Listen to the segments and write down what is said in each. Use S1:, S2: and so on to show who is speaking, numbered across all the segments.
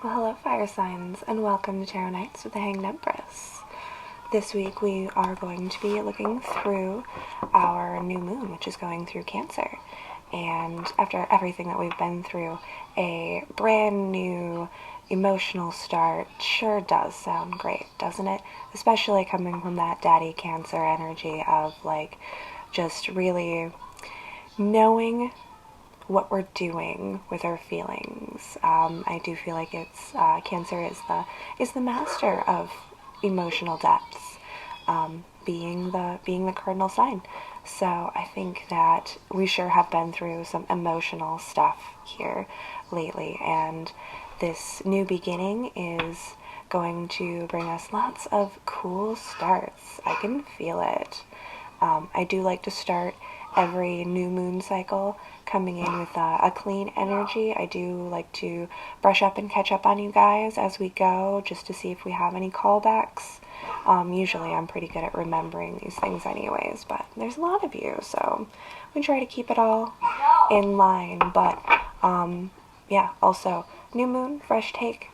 S1: Well, hello fire signs, and welcome to Tarot Nights with the Hanged Empress. This week we are going to be looking through our new moon, which is going through Cancer. And after everything that we've been through, a brand new emotional start sure does sound great, doesn't it? Especially coming from that daddy Cancer energy of like just really knowing what we're doing with our feelings. I do feel like it's Cancer is the master of emotional depths, being the cardinal sign. So I think that we sure have been through some emotional stuff here lately, and this new beginning is going to bring us lots of cool starts. I can feel it. I do like to start every new moon cycle coming in with a clean energy. I do like to brush up and catch up on you guys as we go, just to see if we have any callbacks. Usually I'm pretty good at remembering these things anyways, but there's a lot of you, so we try to keep it all in line. But yeah, also new moon, fresh take,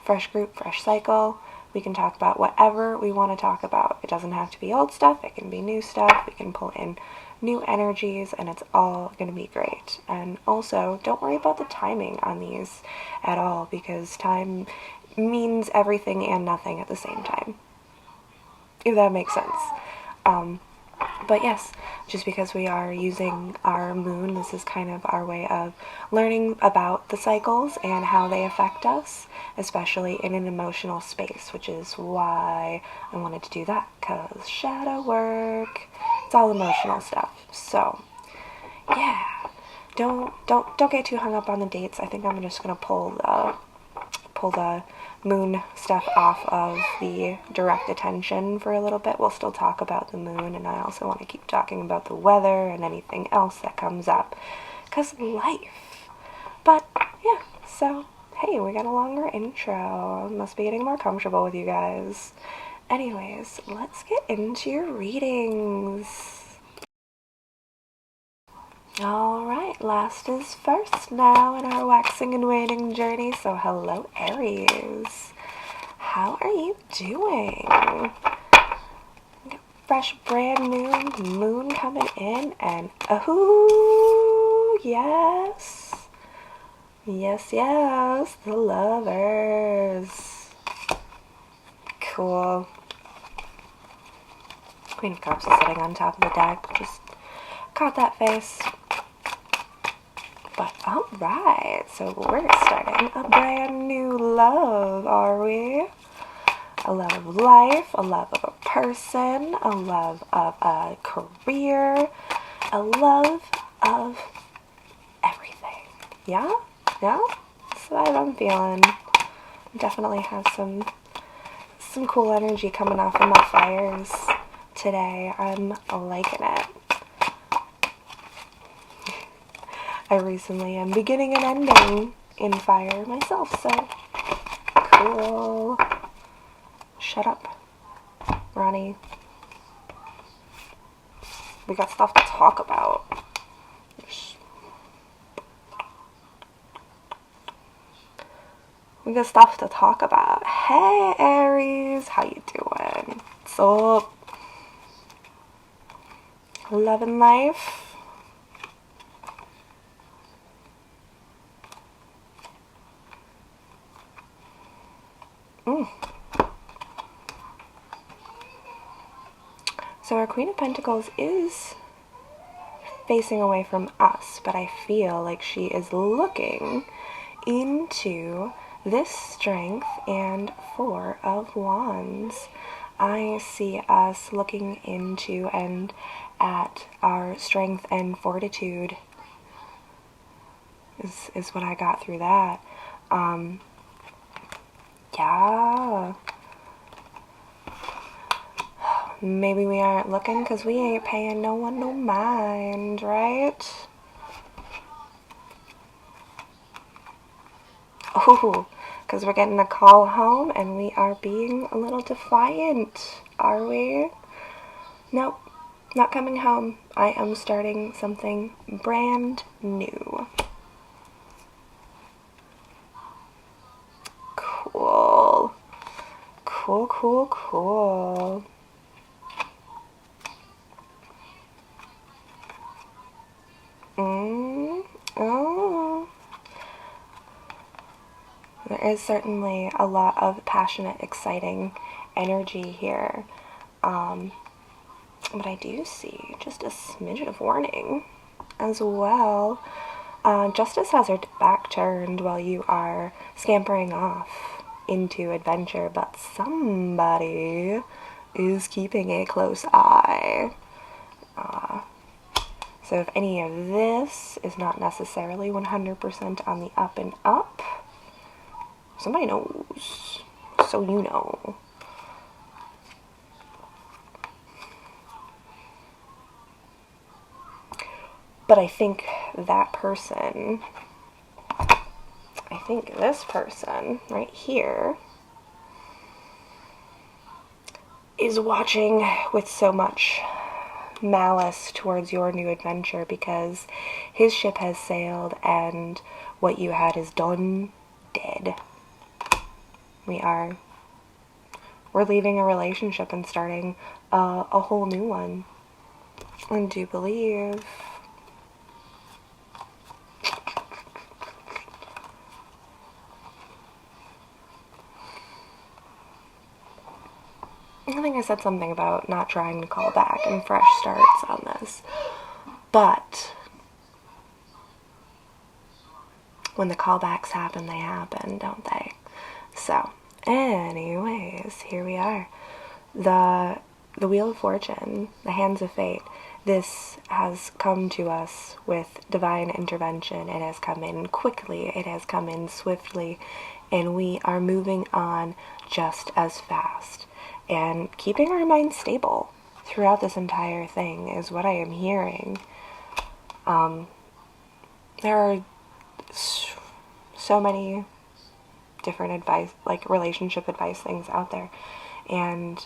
S1: fresh group, fresh cycle. We can talk about whatever we want to talk about. It doesn't have to be old stuff, it can be new stuff. We can pull in new energies, and it's all going to be great. And also, don't worry about the timing on these at all, because time means everything and nothing at the same time, if that makes sense. But yes, just because we are using our moon, this is kind of our way of learning about the cycles and how they affect us, especially in an emotional space, which is why I wanted to do that, because shadow work, it's all emotional stuff. So yeah, don't get too hung up on the dates. I think I'm just gonna pull the moon stuff off of the direct attention for a little bit. We'll still talk about the moon, and I also want to keep talking about the weather and anything else that comes up, because life. But yeah, so hey, we got a longer intro. Must be getting more comfortable with you guys. Anyways, let's get into your readings. Alright, last is first now in our waxing and waning journey. So hello, Aries. How are you doing? Fresh brand new moon coming in, and oh yes. Yes, the lovers. Cool. Queen of Cups is sitting on top of the deck. Just caught that face. But alright, so we're starting a brand new love, are we? A love of life, a love of a person, a love of a career, a love of everything. Yeah? Yeah? That's what I'm feeling. Definitely have some cool energy coming off of my fires today. I'm liking it. I recently am beginning and ending in fire myself, so cool. Shut up, Ronnie. We got stuff to talk about. We got stuff to talk about. Hey, Aries, how you doing? What's up? Loving life? So our Queen of Pentacles is facing away from us, but I feel like she is looking into this strength and Four of Wands. I see us looking into and at our strength and fortitude is what I got through that. Yeah. Maybe we aren't looking because we ain't paying no one no mind, right? Oh, because we're getting a call home and we are being a little defiant, are we? Nope, not coming home. I am starting something brand new. Cool, cool. Oh. There is certainly a lot of passionate, exciting energy here. But I do see just a smidge of warning as well. Justice has her back turned while you are scampering off into adventure, but somebody is keeping a close eye. So if any of this is not necessarily 100% on the up and up, somebody knows, so you know. But I think that person, I think this person right here is watching with so much malice towards your new adventure because his ship has sailed and what you had is done dead. We're leaving a relationship and starting a whole new one. I do believe I think I said something about not trying to call back and fresh starts on this. But when the callbacks happen, they happen, don't they? So, anyways, here we are. The Wheel of Fortune, the Hands of Fate. This has come to us with divine intervention. It has come in quickly. It has come in swiftly. And we are moving on just as fast. And keeping our minds stable throughout this entire thing is what I am hearing. There are so many different advice, like relationship advice things out there. And,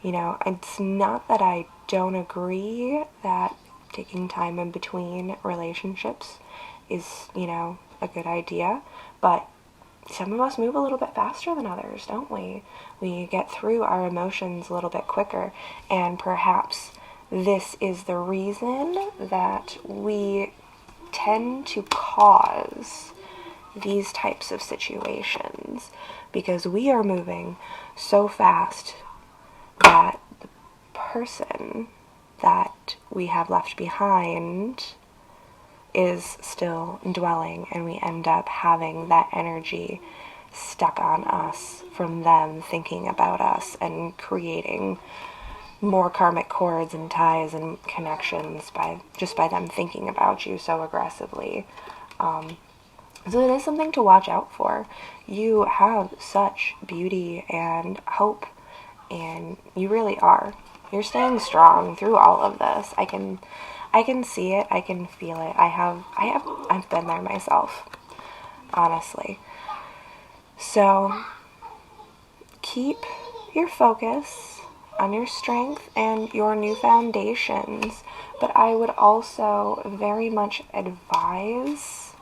S1: you know, it's not that I don't agree that taking time in between relationships is, you know, a good idea. But some of us move a little bit faster than others, don't we? We get through our emotions a little bit quicker, and perhaps this is the reason that we tend to cause these types of situations, because we are moving so fast that the person that we have left behind is still dwelling, and we end up having that energy stuck on us from them thinking about us and creating more karmic cords and ties and connections by them thinking about you so aggressively. So it is something to watch out for. You have such beauty and hope, and you really are. You're staying strong through all of this. I can see it. I can feel it. I've been there myself, honestly. So keep your focus on your strength and your new foundations. But I would also very much advise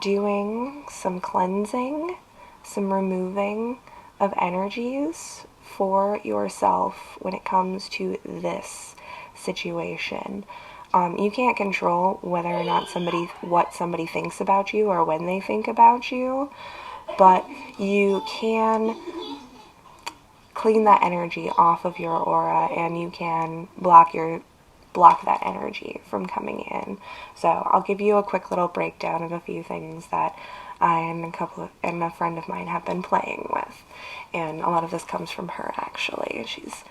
S1: doing some cleansing, some removing of energies for yourself when it comes to this situation. You can't control whether or not what somebody thinks about you or when they think about you, but you can clean that energy off of your aura, and you can block that energy from coming in. So I'll give you a quick little breakdown of a few things that I and a friend of mine have been playing with, and a lot of this comes from her, actually. She's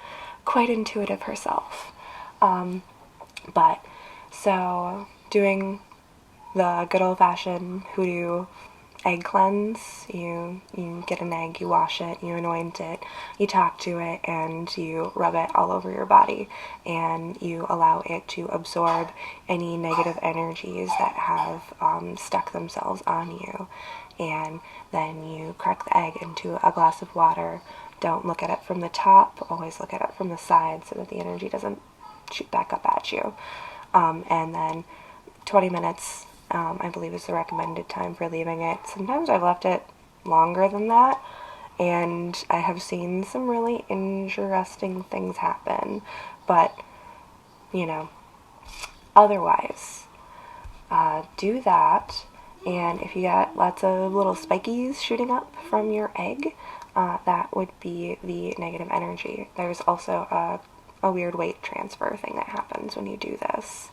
S1: quite intuitive herself. But so doing the good old-fashioned hoodoo egg cleanse, you get an egg, you wash it, you anoint it, you talk to it, and you rub it all over your body, and you allow it to absorb any negative energies that have stuck themselves on you. And then you crack the egg into a glass of water. Don't look at it from the top, always look at it from the side so that the energy doesn't shoot back up at you. And then 20 minutes, I believe, is the recommended time for leaving it. Sometimes I've left it longer than that, and I have seen some really interesting things happen, but, you know, otherwise, do that. And if you got lots of little spikies shooting up from your egg, that would be the negative energy. There's also a weird weight transfer thing that happens when you do this.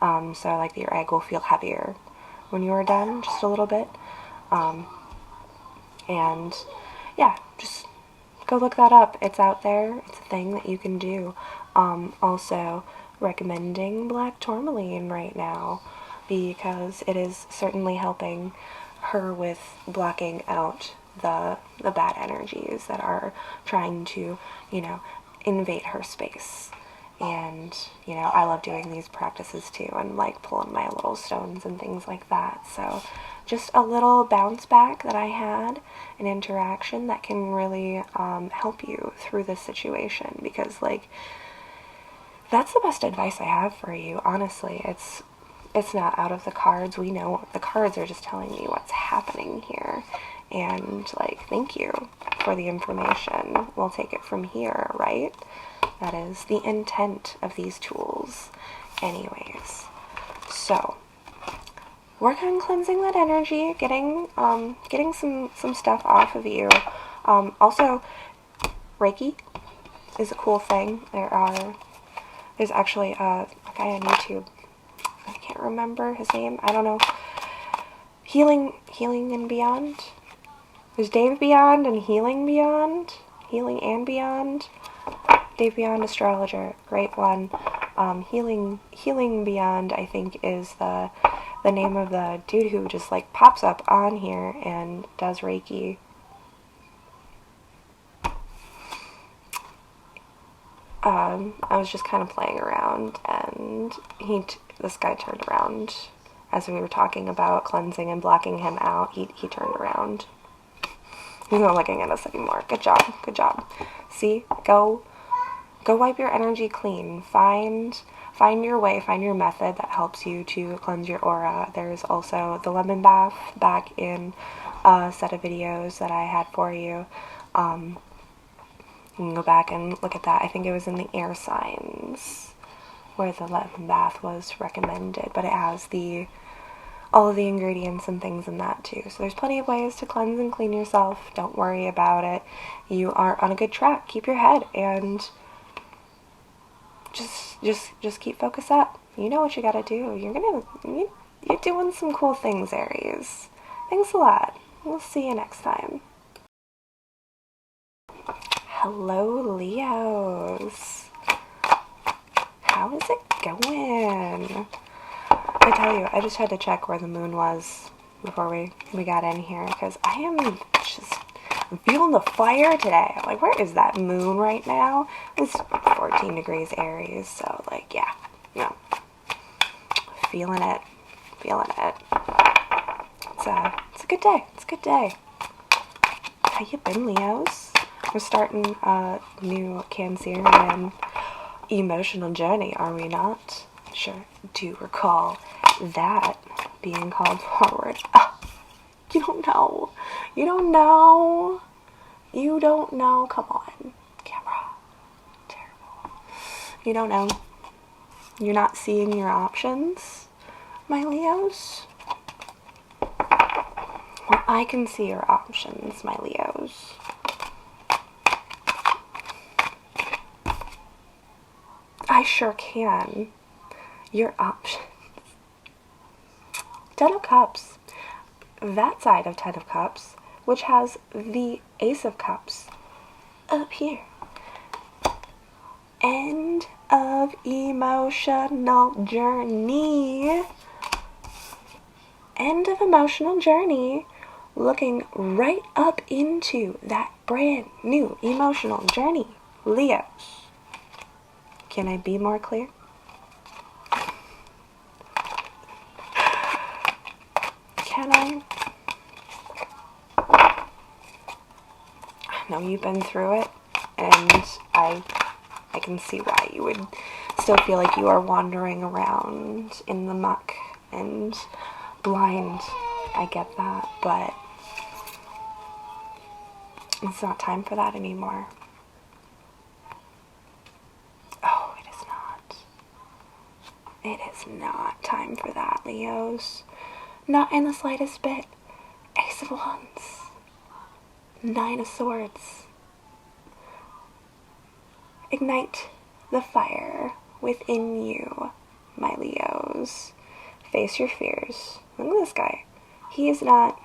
S1: So like your egg will feel heavier when you are done, just a little bit. And yeah, just go look that up. It's out there. It's a thing that you can do. Also recommending black tourmaline right now, because it is certainly helping her with blocking out the bad energies that are trying to, you know, invade her space. And, you know, I love doing these practices too, and like pulling my little stones and things like that. So just a little bounce back that I had, an interaction that can really help you through this situation, because like that's the best advice I have for you, honestly. It's not out of the cards. We know the cards are just telling me what's happening here. And, like, thank you for the information. We'll take it from here, right? That is the intent of these tools. Anyways, so work on cleansing that energy, getting some stuff off of you. Also, Reiki is a cool thing. There's actually a guy on YouTube. I can't remember his name. I don't know. Healing and Beyond. There's DaveBeyond and Healing Beyond. Healing and Beyond. DaveBeyond astrologer, great one. Healing Beyond, I think, is the name of the dude who just like pops up on here and does Reiki. I was just kind of playing around, and this guy turned around as we were talking about cleansing and blocking him out. He turned around. He's not looking at us anymore. Good job. Good job. See? Go wipe your energy clean. Find your way, find your method that helps you to cleanse your aura. There's also the lemon bath back in a set of videos that I had for you. You can go back and look at that. I think it was in the air signs where the lemon bath was recommended, but it has all of the ingredients and things in that too. So there's plenty of ways to cleanse and clean yourself. Don't worry about it. You are on a good track. Keep your head and just keep focus up. You know what you gotta do. You're doing some cool things, Aries. Thanks a lot. We'll see you next time. Hello, Leos. How is it going? I tell you, I just had to check where the moon was before we got in here, because I'm feeling the fire today. I'm like, where is that moon right now? It's 14 degrees Aries, so like, yeah, no, feeling it. It's a good day. It's a good day. How you been, Leos? We're starting a new Cancerian emotional journey, are we not? Sure do recall that being called forward. You don't know. Come on, camera. Terrible. You don't know. You're not seeing your options, my Leos. Well, I can see your options, my Leos. I sure can. Your options. Ten of Cups. That side of Ten of Cups, which has the Ace of Cups up here. End of emotional journey. End of emotional journey. Looking right up into that brand new emotional journey, Leos. Can I be more clear? Can I? I know you've been through it, and I can see why you would still feel like you are wandering around in the muck and blind. I get that, but It's not time for that anymore. Oh, it is not. It is not time for that, Leos. Not in the slightest bit. Ace of Wands. 9 of Swords. Ignite the fire within you, my Leos. Face your fears. Look at this guy. He's not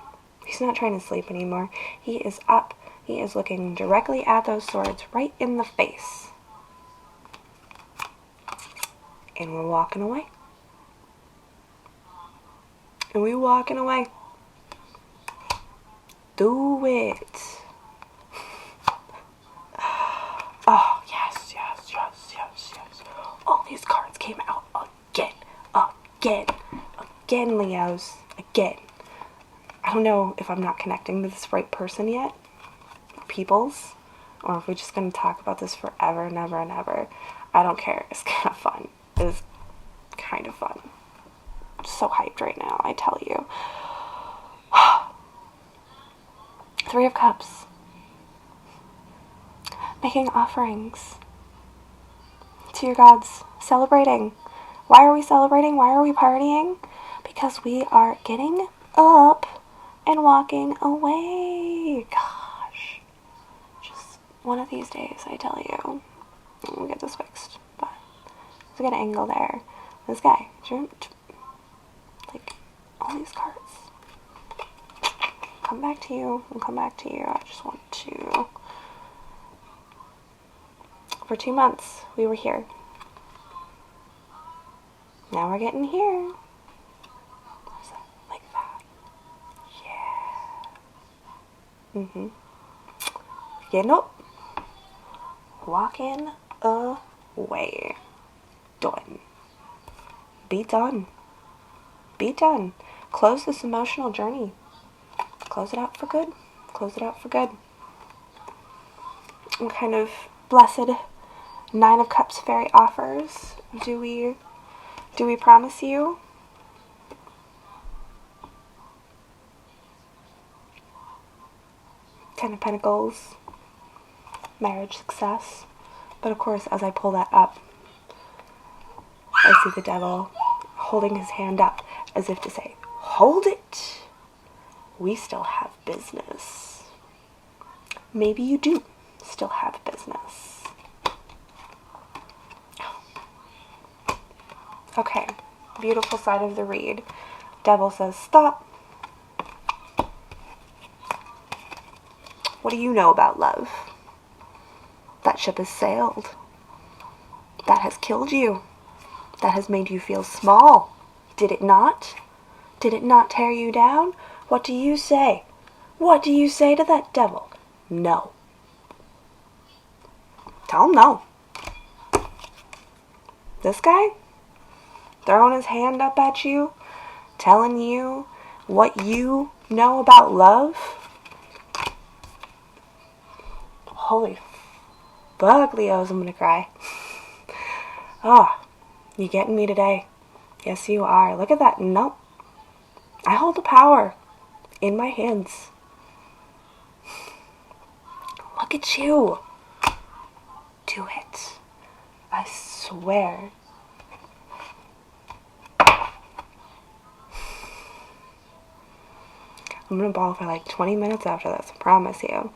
S1: trying to sleep anymore. He is up. He is looking directly at those swords right in the face. And we're walking away. And we're walking away. Do it. Oh, yes, yes, yes, yes, yes. All these cards came out again, Leos, again. I don't know if I'm not connecting to this right person yet, peoples, or if we're just going to talk about this forever and ever and ever. I don't care. It's kind of fun. It is kind of fun. I'm so hyped right now, I tell you. 3 of Cups. Making offerings to your gods. Celebrating. Why are we celebrating? Why are we partying? Because we are getting up and walking away. Gosh. Just one of these days, I tell you. We'll get this fixed. But there's a good angle there. This guy. Like, all these cards. Come back to you. I'll come back to you. I just want to... For 2 months, we were here. Now we're getting here. Like that. Yeah. Getting up. Walking away. Done. Be done. Be done. Close this emotional journey. Close it out for good. Close it out for good. What kind of blessed 9 of Cups fairy offers do we promise you? Ten of Pentacles, marriage success. But of course, as I pull that up, I see the devil holding his hand up as if to say, hold it. We still have business. Maybe you do still have business. Okay, beautiful side of the read. Devil says, stop. What do you know about love? That ship has sailed. That has killed you. That has made you feel small. Did it not? Did it not tear you down? What do you say? What do you say to that devil? No. Tell him no. This guy? Throwing his hand up at you? Telling you what you know about love? Holy fuck, Leos, I'm gonna cry. Oh, you getting me today. Yes, you are. Look at that. Nope. I hold the power in my hands. Look at you. Do it. I swear. I'm gonna bawl for like 20 minutes after this, I promise you.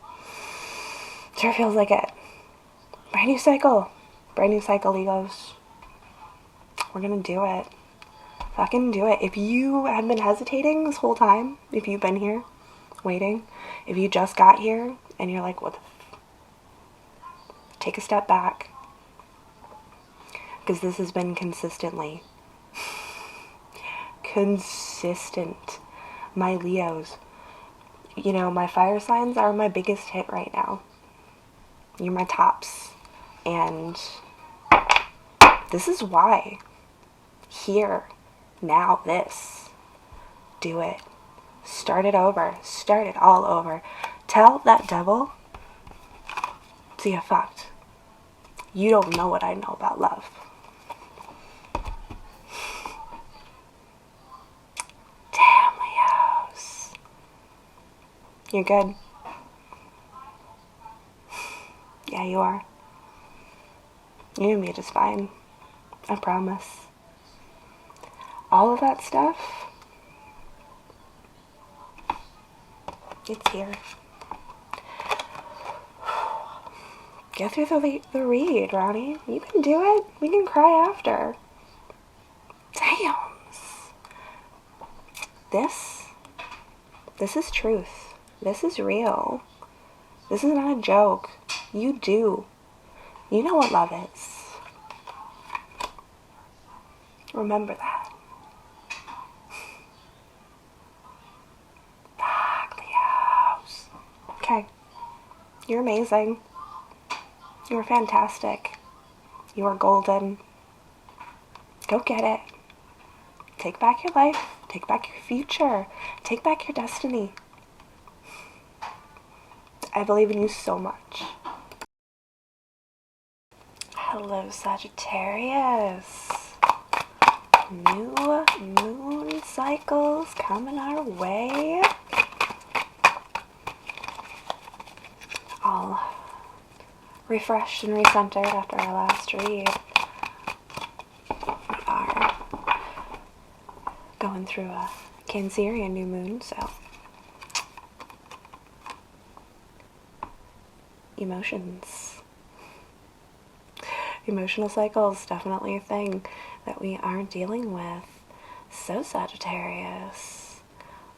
S1: Sure feels like it. Brand new cycle. Brand new cycle, Legos. We're gonna do it. Fucking do it. If you have been hesitating this whole time, if you've been here, waiting, if you just got here, and you're like, what the take a step back. Because this has been consistent. My Leos. You know, my fire signs are my biggest hit right now. You're my tops. And this is why. Here. Now. This. Do it. Start it over. Start it all over. Tell that devil, see, you're fucked. You don't know what I know about love. Damn, Leos. You're good. you are. You're gonna be just fine. I promise. All of that stuff, it's here. Get through the read, Ronnie. You can do it. We can cry after. Damn. This is truth. This is real. This is not a joke. You do. You know what love is. Remember that. Back the house. Okay. You're amazing. You are fantastic. You are golden. Go get it. Take back your life. Take back your future. Take back your destiny. I believe in you so much. Hello, Sagittarius. New moon cycles coming our way. All refreshed and recentered after our last read. We are going through a Cancerian new moon, so emotional cycles, definitely a thing that we are dealing with. So Sagittarius,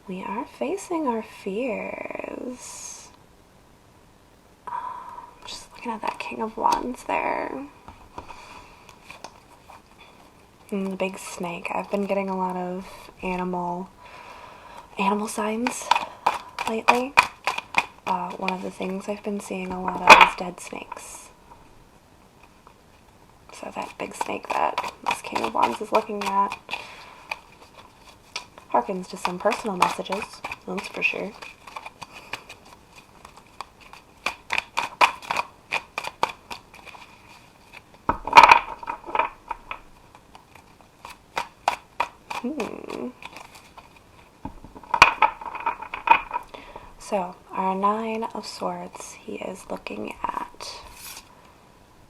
S1: we are facing our fears. Just looking at that King of Wands there. And the big snake. I've been getting a lot of animal signs lately. One of the things I've been seeing a lot of is dead snakes. So that big snake that this King of Wands is looking at harkens to some personal messages, that's for sure. So, our Nine of Swords, he is looking at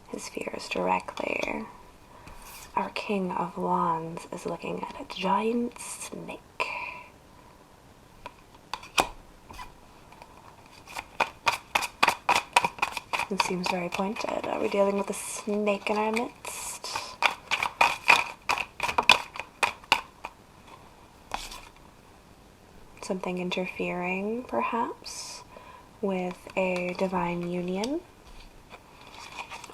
S1: his fears directly. Our King of Wands is looking at a giant snake. It seems very pointed. Are we dealing with a snake in our midst? Something interfering, perhaps, with a divine union?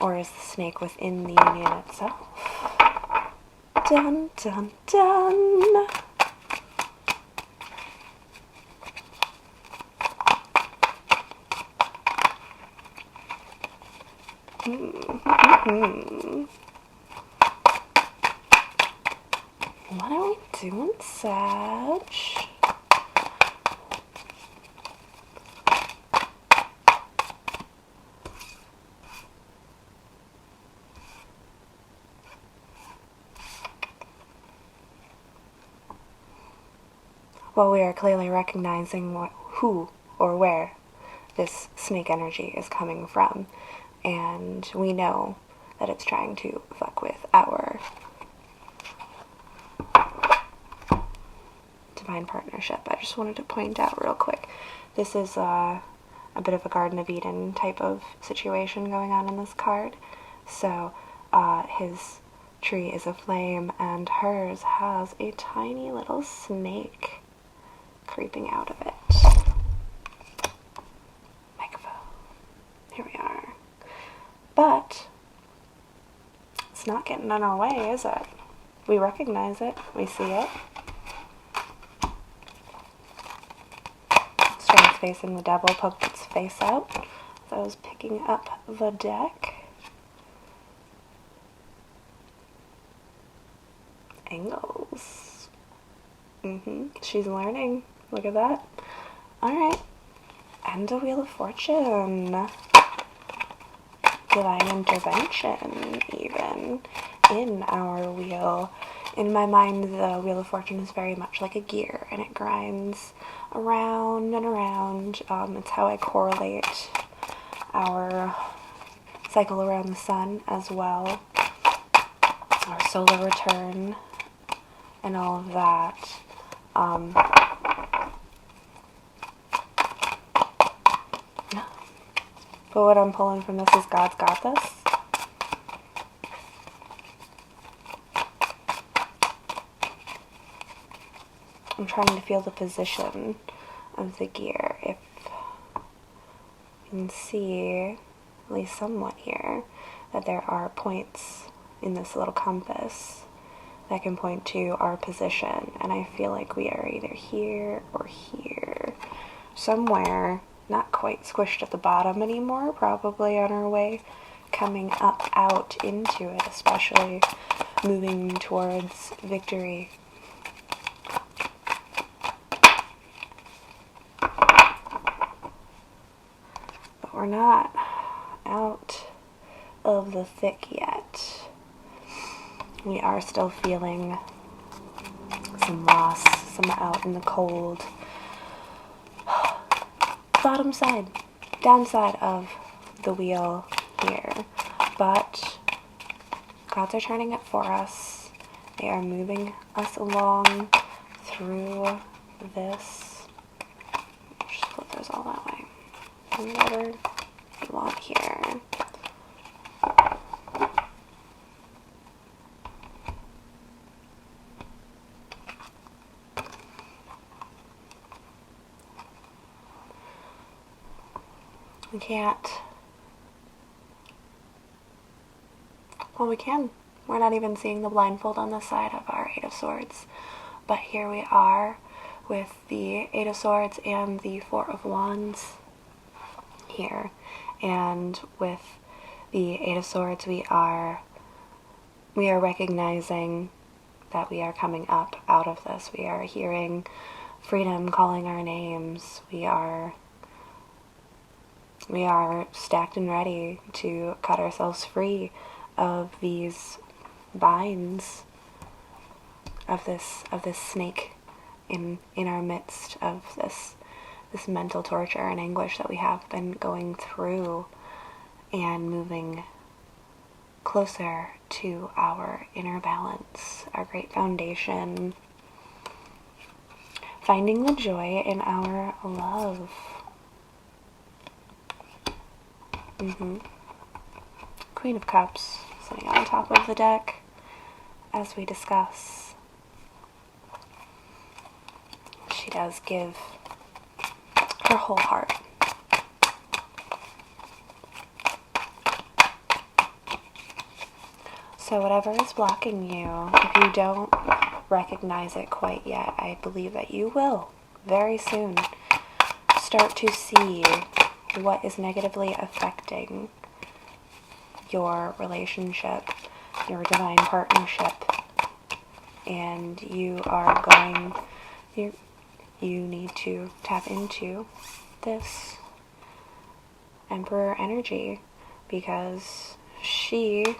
S1: Or is the snake within the union itself? Dun, dun, dun! What are we doing, Sag? Well, we are clearly recognizing who or where this snake energy is coming from, and we know that it's trying to fuck with our divine partnership. I just wanted to point out real quick, this is a bit of a Garden of Eden type of situation going on in this card. So his tree is aflame and hers has a tiny little snake creeping out of it. Microphone. Here we are. But it's not getting in our way, is it? We recognize it. We see it. Strength facing the devil poked its face out as I was picking up the deck. Angles. She's learning. Look at that. Alright. And a Wheel of Fortune. Divine intervention, even, in our wheel. In my mind, the Wheel of Fortune is very much like a gear, and it grinds around and around. It's how I correlate our cycle around the sun as well, our solar return, and all of that. But what I'm pulling from this is God's got this. I'm trying to feel the position of the gear. If you can see, at least somewhat here, that there are points in this little compass that can point to our position. And I feel like we are either here or here. Somewhere, not quite squished at the bottom anymore, probably on our way coming up out into it, especially moving towards victory. But we're not out of the thick yet. We are still feeling some loss, some out in the cold. Bottom side, downside of the wheel here. But gods are turning it for us. They are moving us along through this. Just flip those all that way. Whatever you want here. We can't. Well, we can. We're not even seeing the blindfold on the side of our Eight of Swords. But here we are with the Eight of Swords and the Four of Wands here. And with the Eight of Swords, we are recognizing that we are coming up out of this. We are hearing freedom calling our names. We are stacked and ready to cut ourselves free of these binds, of this snake in our midst, of this mental torture and anguish that we have been going through, and moving closer to our inner balance, our great foundation, finding the joy in our love. Queen of Cups sitting on top of the deck as we discuss. She does give her whole heart. So whatever is blocking you, if you don't recognize it quite yet, I believe that you will very soon start to see what is negatively affecting your relationship, your divine partnership, and you need to tap into this Emperor energy, because she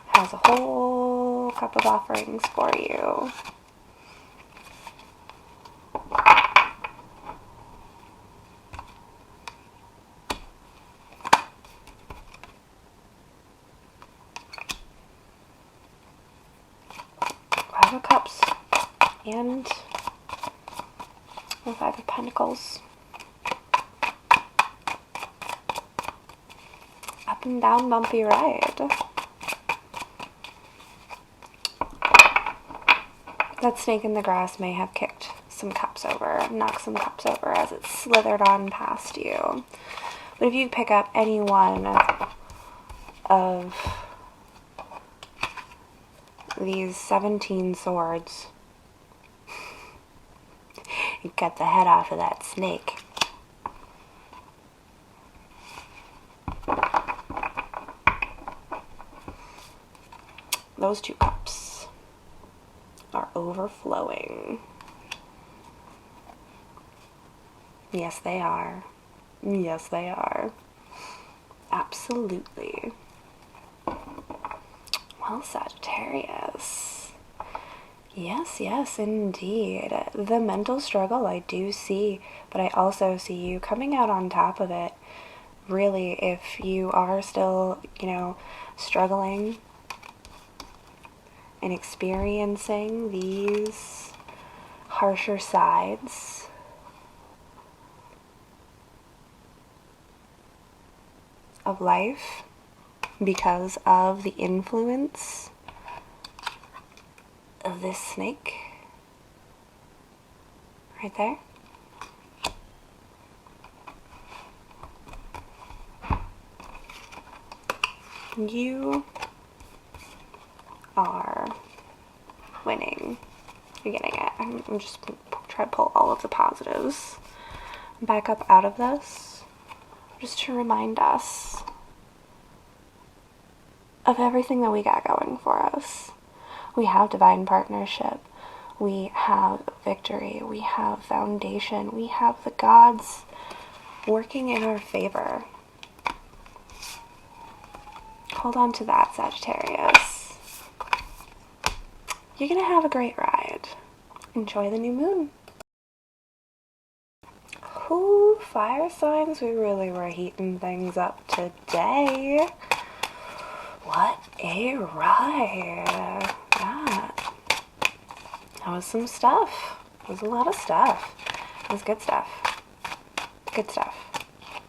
S1: has a whole cup of offerings for you. Five of Cups and the Five of Pentacles. Up and down bumpy ride. That snake in the grass may have kicked some cups over, knocked some cups over as it slithered on past you. But if you pick up any one of these 17 swords, you cut the head off of that snake. Those two cups are overflowing. Yes, they are. Yes, they are. Absolutely. Well, Sagittarius. Yes, yes, indeed. The mental struggle I do see, but I also see you coming out on top of it, really, if you are still, struggling and experiencing these harsher sides of life because of the influence of this snake right there, you are winning. You're getting it. I'm just trying to pull all of the positives back up out of this, just to remind us of everything that we got going for us. We have divine partnership. We have victory. We have foundation. We have the gods working in our favor. Hold on to that, Sagittarius. You're going to have a great ride. Enjoy the new moon. Ooh, fire signs, we really were heating things up today. What a ride. That was some stuff. It was a lot of stuff. It was good stuff. Good stuff.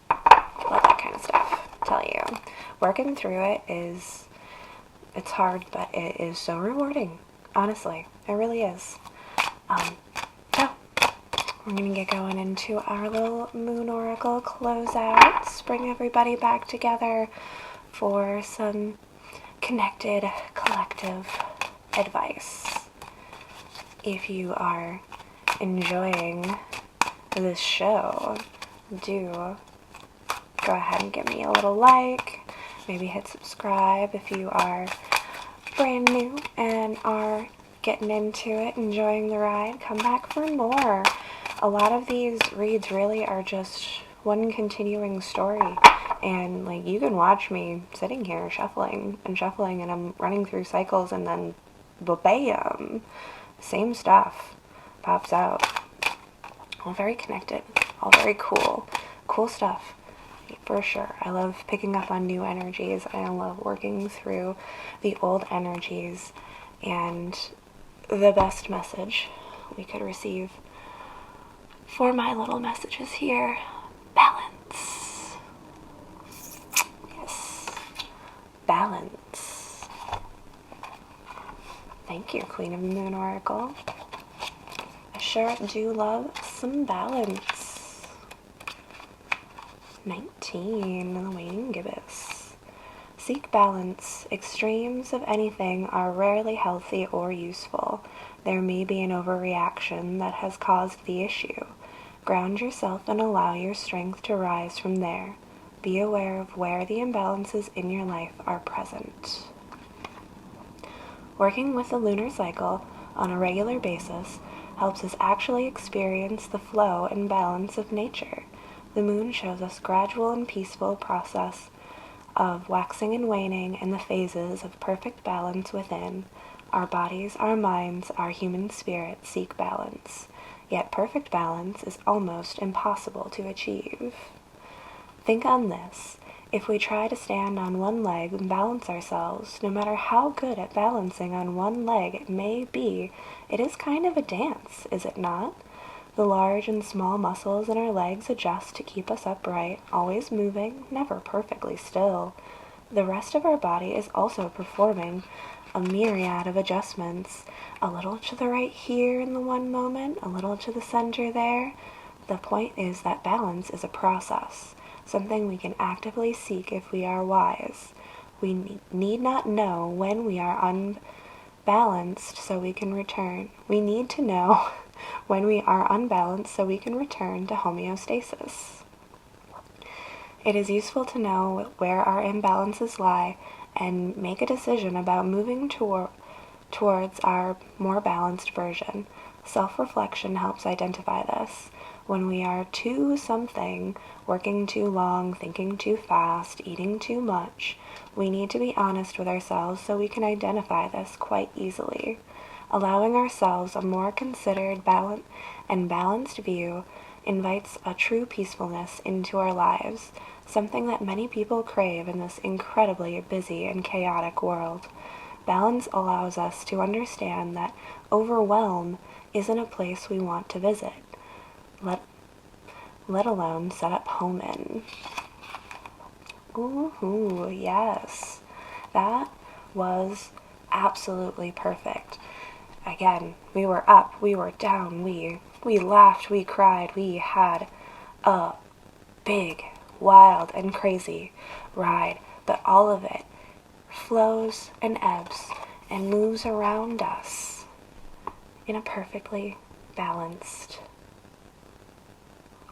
S1: Love that kind of stuff, I tell you. Working through it it's hard, but it is so rewarding. Honestly, it really is. So, we're going to get going into our little Moon Oracle closeouts. Bring everybody back together for some connected, collective advice. If you are enjoying this show, do go ahead and give me a little like. Maybe hit subscribe if you are brand new and are getting into it, enjoying the ride. Come back for more. A lot of these reads really are just one continuing story, and like you can watch me sitting here shuffling, and I'm running through cycles, and then bam, same stuff pops out. All very connected, all very cool stuff. For sure. I love picking up on new energies. I love working through the old energies. And the best message we could receive for my little messages here, balance. Yes. Balance. Thank you, Queen of the Moon Oracle. I sure do love some balance. 19, the waning gibbous. Seek balance. Extremes of anything are rarely healthy or useful. There may be an overreaction that has caused the issue. Ground yourself and allow your strength to rise from there. Be aware of where the imbalances in your life are present. Working with the lunar cycle on a regular basis helps us actually experience the flow and balance of nature. The moon shows us gradual and peaceful process of waxing and waning and the phases of perfect balance within. Our bodies, our minds, our human spirit seek balance. Yet perfect balance is almost impossible to achieve. Think on this. If we try to stand on one leg and balance ourselves, no matter how good at balancing on one leg it may be, it is kind of a dance, is it not? The large and small muscles in our legs adjust to keep us upright, always moving, never perfectly still. The rest of our body is also performing a myriad of adjustments, a little to the right here in the one moment, a little to the center there. The point is that balance is a process, something we can actively seek if we are wise. We need not know when we are unbalanced so we can return. We need to know when we are unbalanced so we can return to homeostasis. It is useful to know where our imbalances lie and make a decision about moving towards our more balanced version. Self-reflection helps identify this. When we are too something, working too long, thinking too fast, eating too much, we need to be honest with ourselves so we can identify this quite easily. Allowing ourselves a more considered, balanced view invites a true peacefulness into our lives, something that many people crave in this incredibly busy and chaotic world. Balance allows us to understand that overwhelm isn't a place we want to visit, let alone set up home in. Ooh, yes. That was absolutely perfect. Again, we were up, we were down, we laughed, we cried, we had a big, wild, and crazy ride, but all of it flows and ebbs and moves around us in a perfectly balanced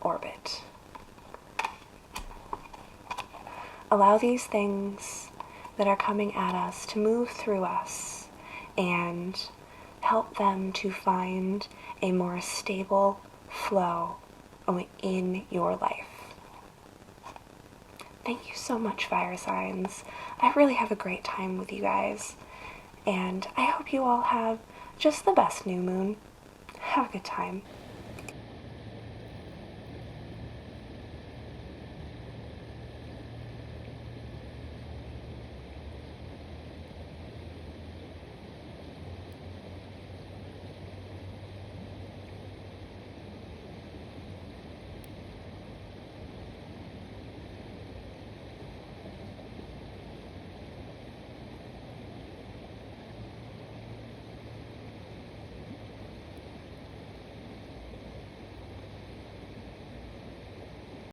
S1: orbit. Allow these things that are coming at us to move through us and help them to find a more stable flow in your life. Thank you so much, fire signs. I really have a great time with you guys, and I hope you all have just the best new moon. Have a good time.